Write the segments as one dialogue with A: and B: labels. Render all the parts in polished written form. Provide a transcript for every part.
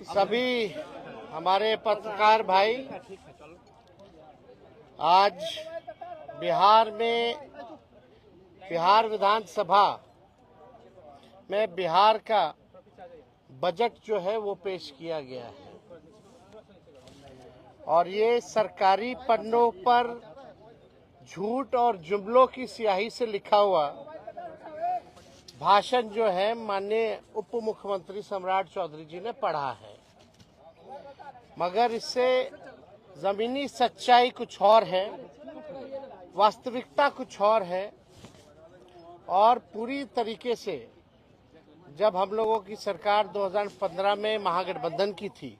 A: सभी हमारे पत्रकार भाई, आज बिहार विधानसभा में बिहार का बजट जो है वो पेश किया गया है और ये सरकारी पन्नों पर झूठ और जुमलों की स्याही से लिखा हुआ भाषण जो है माननीय उप मुख्यमंत्री सम्राट चौधरी जी ने पढ़ा है, मगर इससे जमीनी सच्चाई कुछ और है, वास्तविकता कुछ और है। और पूरी तरीके से जब हम लोगों की सरकार 2015 में महागठबंधन की थी,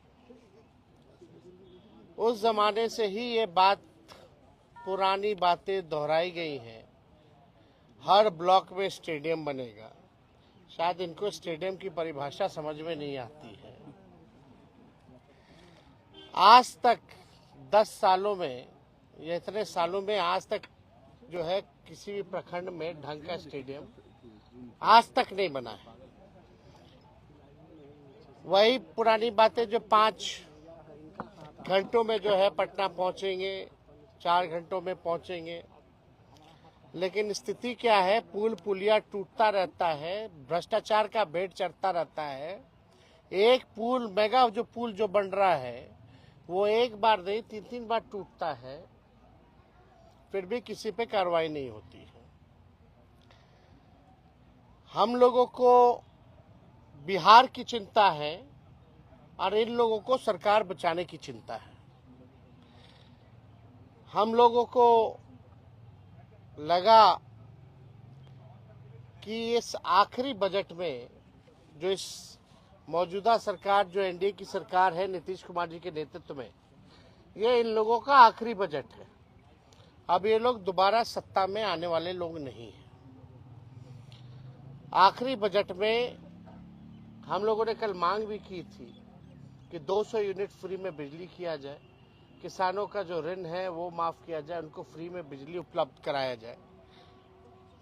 A: उस जमाने से ही ये बात पुरानी बातें दोहराई गई हैं। हर ब्लॉक में स्टेडियम बनेगा। शायद इनको स्टेडियम की परिभाषा समझ में नहीं आती है। आज तक 10 सालों में या इतने सालों में आज तक जो है किसी भी प्रखंड में ढंग का स्टेडियम आज तक नहीं बना है। वही पुरानी बातें जो 5 घंटों में जो है पटना पहुंचेंगे, 4 घंटों में पहुंचेंगे, लेकिन स्थिति क्या है, पुल पुलिया टूटता रहता है, भ्रष्टाचार का भेंट चढ़ता रहता है। एक पुल मेगा जो पुल जो बन रहा है वो एक बार नहीं 3-3 बार टूटता है, फिर भी किसी पे कार्रवाई नहीं होती है। हम लोगों को बिहार की चिंता है और इन लोगों को सरकार बचाने की चिंता है। हम लोगों को लगा कि इस आखिरी बजट में जो इस मौजूदा सरकार जो एनडीए की सरकार है नीतीश कुमार जी के नेतृत्व में, ये इन लोगों का आखिरी बजट है। अब ये लोग दोबारा सत्ता में आने वाले लोग नहीं हैं। आखिरी बजट में हम लोगों ने कल मांग भी की थी कि 200 यूनिट फ्री में बिजली किया जाए, किसानों का जो ऋण है वो माफ किया जाए, उनको फ्री में बिजली उपलब्ध कराया जाए।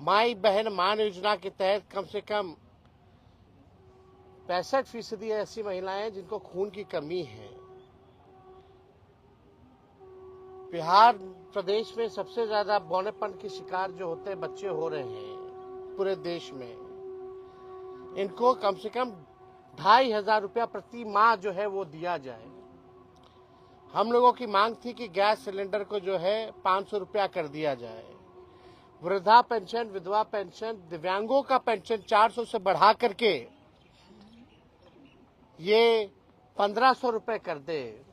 A: माई बहन मान योजना के तहत कम से कम 65% ऐसी महिलाएं जिनको खून की कमी है। बिहार प्रदेश में सबसे ज्यादा बौनेपन के शिकार जो होते हैं बच्चे हो रहे हैं पूरे देश में। इनको कम से कम 2500 रुपया प्रति माह जो है वो दिया जाए। हम लोगों की मांग थी कि गैस सिलेंडर को जो है 500 रुपया कर दिया जाए। वृद्धा पेंशन, विधवा पेंशन, दिव्यांगों का पेंशन 400 से बढ़ा करके ये 1500 रुपए कर दे।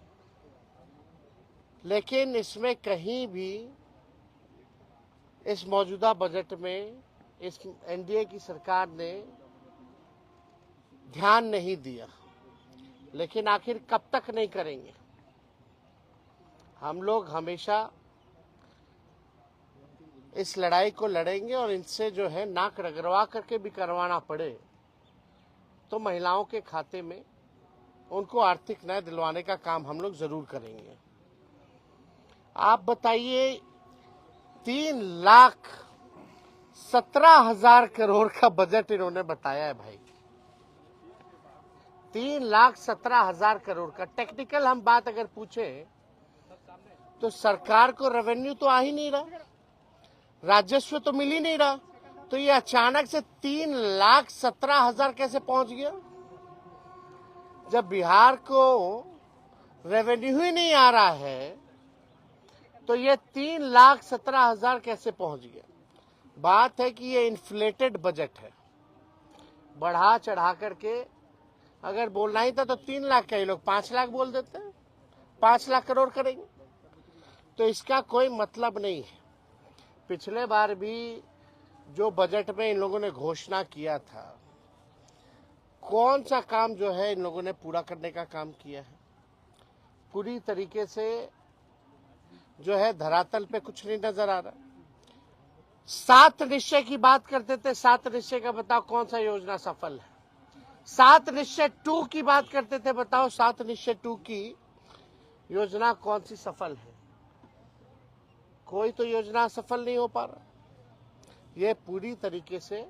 A: लेकिन इसमें कहीं भी इस मौजूदा बजट में इस एनडीए की सरकार ने ध्यान नहीं दिया। लेकिन आखिर कब तक नहीं करेंगे? हम लोग हमेशा इस लड़ाई को लड़ेंगे और इनसे जो है नाक रगड़वा करके भी करवाना पड़े तो महिलाओं के खाते में उनको आर्थिक न्याय दिलवाने का काम हम लोग जरूर करेंगे। आप बताइए, 3,17,000 करोड़ का बजट इन्होंने बताया है भाई। 3,17,000 करोड़ का। टेक्निकल हम बात अगर पूछे तो सरकार को रेवेन्यू तो आ ही नहीं रहा, राजस्व तो मिल ही नहीं रहा, तो ये अचानक से 3,17,000 कैसे पहुंच गया? जब बिहार को रेवेन्यू ही नहीं आ रहा है तो ये 3,17,000 कैसे पहुंच गया? बात है कि ये इन्फ्लेटेड बजट है। बढ़ा चढ़ा करके अगर बोलना ही था तो 3 लाख का ही लोग 5 लाख बोल देते हैं, 5 लाख करोड़ करेंगे, तो इसका कोई मतलब नहीं है। पिछले बार भी जो बजट में इन लोगों ने घोषणा किया था, कौन सा काम जो है इन लोगों ने पूरा करने का काम किया है? पूरी तरीके से जो है धरातल पे कुछ नहीं नजर आ रहा। 7 निश्चय की बात करते थे, 7 निश्चय का बताओ कौन सा योजना सफल है? 7 निश्चय 2 की बात करते थे, बताओ 7 निश्चय 2 की योजना कौन सी सफल है? कोई तो योजना सफल नहीं हो पा रहा। ये पूरी तरीके से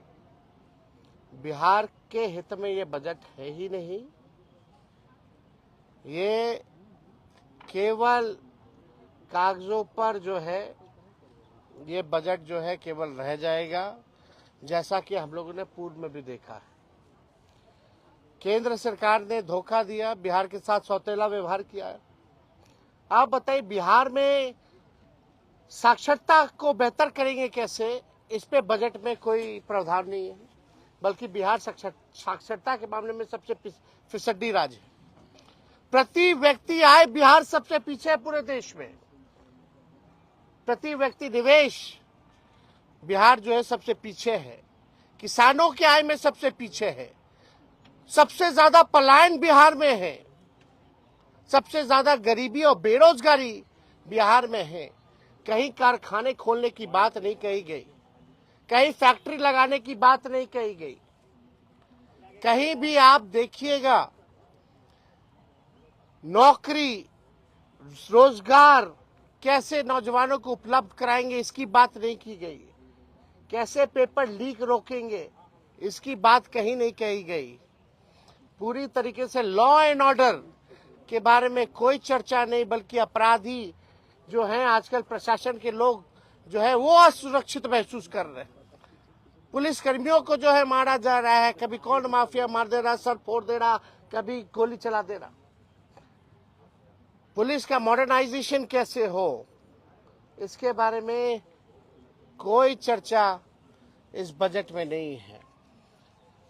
A: बिहार के हित में ये बजट है ही नहीं। ये केवल कागजों पर जो है ये बजट जो है केवल रह जाएगा, जैसा कि हम लोगों ने पूर्व में भी देखा है। केंद्र सरकार ने धोखा दिया, बिहार के साथ सौतेला व्यवहार किया है। आप बताइए, बिहार में साक्षरता को बेहतर करेंगे कैसे, इस पे बजट में कोई प्रावधान नहीं है, बल्कि बिहार साक्षरता के मामले में सबसे फिसड्डी राज्य है। प्रति व्यक्ति आय बिहार सबसे पीछे है पूरे देश में। प्रति व्यक्ति निवेश बिहार जो है सबसे पीछे है। किसानों की आय में सबसे पीछे है। सबसे ज्यादा पलायन बिहार में है। सबसे ज्यादा गरीबी और बेरोजगारी बिहार में है। कहीं कारखाने खोलने की बात नहीं कही गई, कहीं फैक्ट्री लगाने की बात नहीं कही गई। कहीं भी आप देखिएगा नौकरी, रोजगार कैसे नौजवानों को उपलब्ध कराएंगे, इसकी बात नहीं की गई। कैसे पेपर लीक रोकेंगे, इसकी बात कहीं नहीं कही गई। पूरी तरीके से लॉ एंड ऑर्डर के बारे में कोई चर्चा नहीं, बल्कि अपराधी जो हैं आजकल प्रशासन के लोग जो है वो असुरक्षित महसूस कर रहे हैं। पुलिस कर्मियों को जो है मारा जा रहा है, कभी कौन माफिया मार दे रहा, सर फोड़ दे रहा, कभी गोली चला दे रहा। पुलिस का मॉडर्नाइजेशन कैसे हो, इसके बारे में कोई चर्चा इस बजट में नहीं है।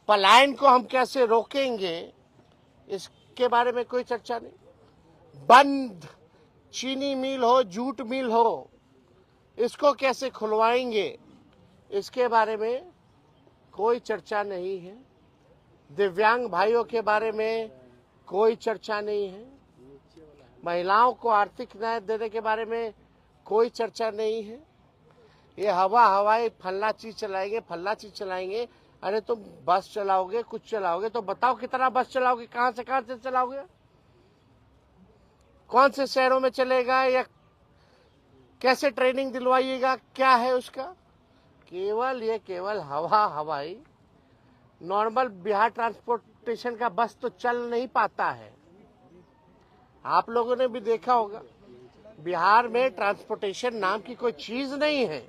A: पलायन को हम कैसे रोकेंगे, इसके बारे में कोई चर्चा नहीं। बंद चीनी मिल हो, जूट मिल हो, इसको कैसे खुलवाएंगे, इसके बारे में कोई चर्चा नहीं है। दिव्यांग भाइयों के बारे में कोई चर्चा नहीं है। महिलाओं को आर्थिक न्याय देने के बारे में कोई चर्चा नहीं है। ये हवाई फल्ला चीज चलाएंगे, फल्ला चीज चलाएंगे। अरे तुम बस चलाओगे, कुछ चलाओगे तो बताओ कितना बस चलाओगे, कहां से चलाओगे, कौन से शहरों में चलेगा, या कैसे ट्रेनिंग दिलवाइएगा, क्या है उसका। केवल हवाई नॉर्मल बिहार ट्रांसपोर्टेशन का बस तो चल नहीं पाता है। आप लोगों ने भी देखा होगा, बिहार में ट्रांसपोर्टेशन नाम की कोई चीज नहीं है।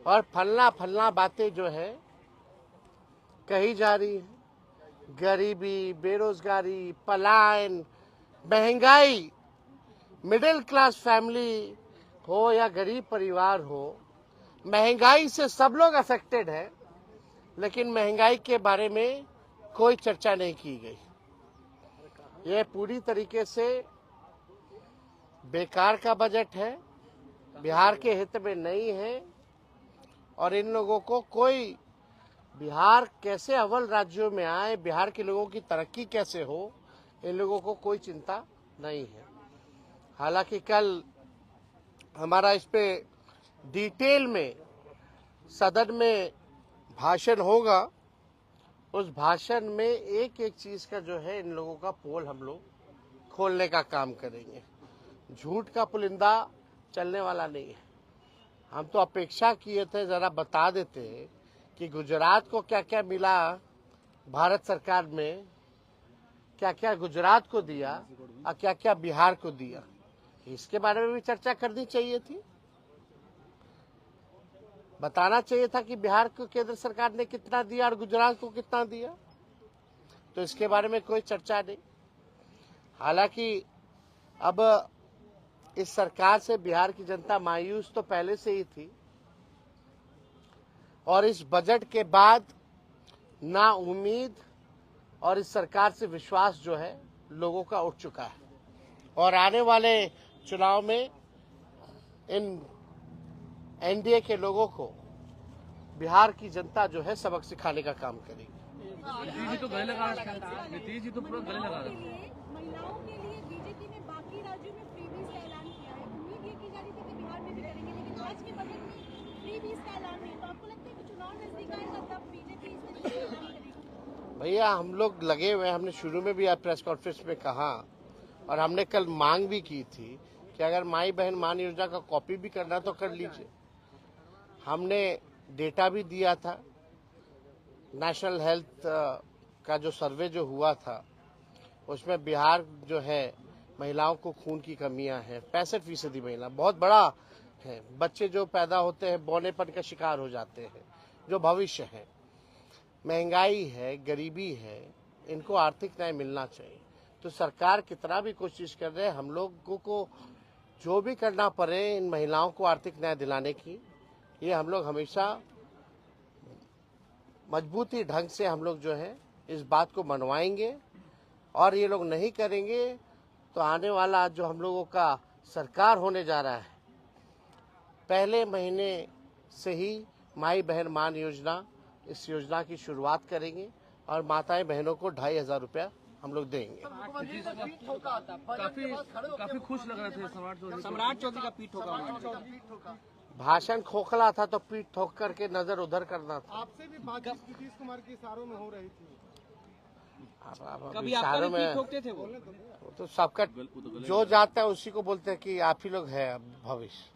A: और फलना बातें जो है कही जा रही है। गरीबी, बेरोजगारी, पलायन, महंगाई, मिडिल क्लास फैमिली हो या गरीब परिवार हो, महंगाई से सब लोग अफेक्टेड है, लेकिन महंगाई के बारे में कोई चर्चा नहीं की गई। यह पूरी तरीके से बेकार का बजट है, बिहार के हित में नहीं है। और इन लोगों को कोई बिहार कैसे अव्वल राज्यों में आए, बिहार के लोगों की तरक्की कैसे हो, इन लोगों को कोई चिंता नहीं है। हालांकि कल हमारा इस पे डिटेल में सदन में भाषण होगा। उस भाषण में एक एक चीज का जो है इन लोगों का पोल हम लोग खोलने का काम करेंगे। झूठ का पुलिंदा चलने वाला नहीं है। हम तो अपेक्षा किए थे जरा बता देते कि गुजरात को क्या क्या मिला, भारत सरकार में क्या क्या गुजरात को दिया और क्या क्या बिहार को दिया, इसके बारे में भी चर्चा करनी चाहिए थी। बताना चाहिए था कि बिहार को केंद्र सरकार ने कितना दिया और गुजरात को कितना दिया। तो इसके बारे में कोई चर्चा नहीं। हालांकि अब इस सरकार से बिहार की जनता मायूस तो पहले से ही थी, और इस बजट के बाद ना उम्मीद और इस सरकार से विश्वास जो है लोगों का उठ चुका है। और आने वाले चुनाव में इन एनडीए के लोगों को बिहार की जनता जो है सबक सिखाने का काम करेगी।
B: नीतीश जी तो गले लगा रहे हैं, नीतीश जी तो पूरा गले लगा रहे हैं।
C: महिलाओं के लिए बीजेपी ने बाकी राज्यों में फ्रीबीज का ऐलान किया है। उम्मीद ये की जा रही थी कि बिहार में भी करेंगे, लेकिन आज के बजट में फ्रीबीज का ऐलान नहीं। तो आपको लगता है कि चुनाव नजदीक आएगा तब बीजेपी इस तरीके से ऐलान करेगी?
A: भैया हम लोग लगे हुए, हमने शुरू में भी आज प्रेस कॉन्फ्रेंस में कहा और हमने कल मांग भी की थी कि अगर माई बहन मान योजना का कॉपी भी करना तो कर लीजिए। हमने डेटा भी दिया था नेशनल हेल्थ का जो सर्वे जो हुआ था उसमें बिहार जो है महिलाओं को खून की कमियां हैं। 65% महिला बहुत बड़ा है। बच्चे जो पैदा होते हैं बौनेपन का शिकार हो जाते हैं, जो भविष्य है। महंगाई है, गरीबी है, इनको आर्थिक न्याय मिलना चाहिए। तो सरकार कितना भी कोशिश कर रहे हैं, हम लोगों को जो भी करना पड़े इन महिलाओं को आर्थिक न्याय दिलाने की, ये हम लोग हमेशा मजबूती ढंग से हम लोग जो है इस बात को मनवाएंगे। और ये लोग नहीं करेंगे तो आने वाला जो हम लोगों का सरकार होने जा रहा है, पहले महीने से ही माई बहन मान योजना, इस योजना की शुरुआत करेंगे और माताएं बहनों को 2,500 रुपया हम लोग देंगे।
B: काफी खुश लग रहे थे
D: सम्राट चौधरी का पीठ ठोका उन्होंने।
A: भाषण खोखला था तो पीठ ठोक करके नजर उधर करना था।
E: आपसे भी बातचीत नीतीश कुमार के इशारों में हो रही थी।
A: अब
D: कभी आपका
A: इशारों
D: भी पीठ
A: में
D: ठोकते थे वो?
A: तो सबका जो जाता है उसी को बोलते हैं कि आप ही लोग है अब भविष्य।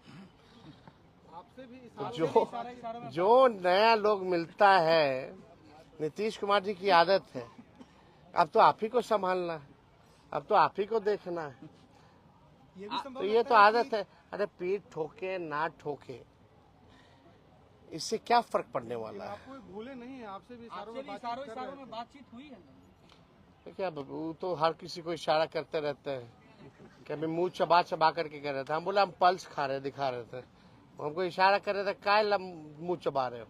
E: आपसे भी
A: तो जो नया लोग मिलता है, नीतीश कुमार जी की आदत है, अब तो आप ही को संभालना है, अब तो आप ही को देखना है।
E: ये भी संभव
A: तो ये तो आदत है। अरे पीठ ठोके ना ठोके, इससे क्या फर्क पड़ने वाला है?
E: आपको भूले नहीं है, आपसे भी
D: आपसे भी इशारों में बातचीत हुई है ना?
A: क्या वो तो हर किसी को इशारा करते रहते हैं। कभी मुंह चबा चबा करके कह रहे थे, हम बोले हम पल्स खा रहे दिखा रहे थे, हमको इशारा कर रहे थे काय मुंह चबा रहे हो,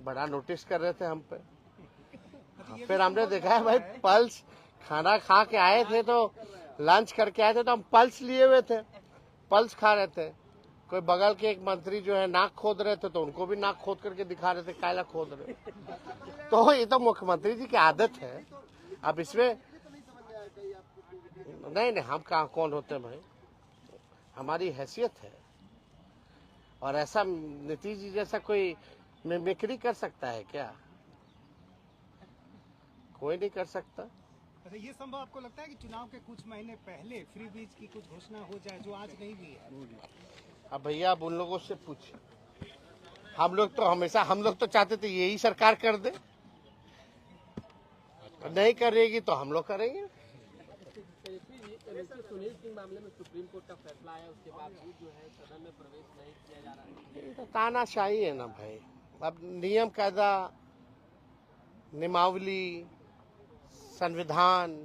A: बड़ा नोटिस कर रहे थे हम पे। फिर हमने देखा है भाई पल्स, खाना खा के आए थे तो लंच करके आए थे तो हम पल्स लिए हुए थे, पल्स खा रहे थे। कोई बगल के एक मंत्री जो है नाक खोद रहे थे तो उनको भी नाक खोद करके दिखा रहे थे कायला खोद रहे। तो ये तो मुख्यमंत्री जी की आदत है। अब इसमें नहीं नहीं, हम कहाँ कौन होते हैं भाई, हमारी हैसियत है। और ऐसा नीतीश जी जैसा कोई मिमिक्री कर सकता है क्या? कोई नहीं कर सकता।
E: अच्छा, ये संभव आपको लगता है कि चुनाव के कुछ महीने पहले फ्री बीज की कुछ घोषणा हो जाए जो आज नहीं हुई है?
A: अब भैया आप उन लोगों से पूछिए, हम लोग तो चाहते थे यही सरकार कर दे, नहीं करेगी तो हम लोग करेंगे।
D: सुनील सिंह मामले में सुप्रीम कोर्ट का फैसला आया, उसके बावजूद जो है सदन में प्रवेश नहीं किया जा रहा है।
A: ये तो तानाशाही है ना भाई। अब नियम कायदा, नियमावली, संविधान,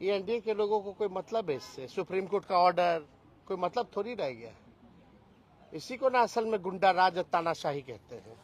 A: ये एनडीए के लोगों को कोई मतलब है इससे? सुप्रीम कोर्ट का ऑर्डर कोई मतलब थोड़ी रह गया। इसी को ना असल में गुंडा राज और तानाशाही कहते हैं।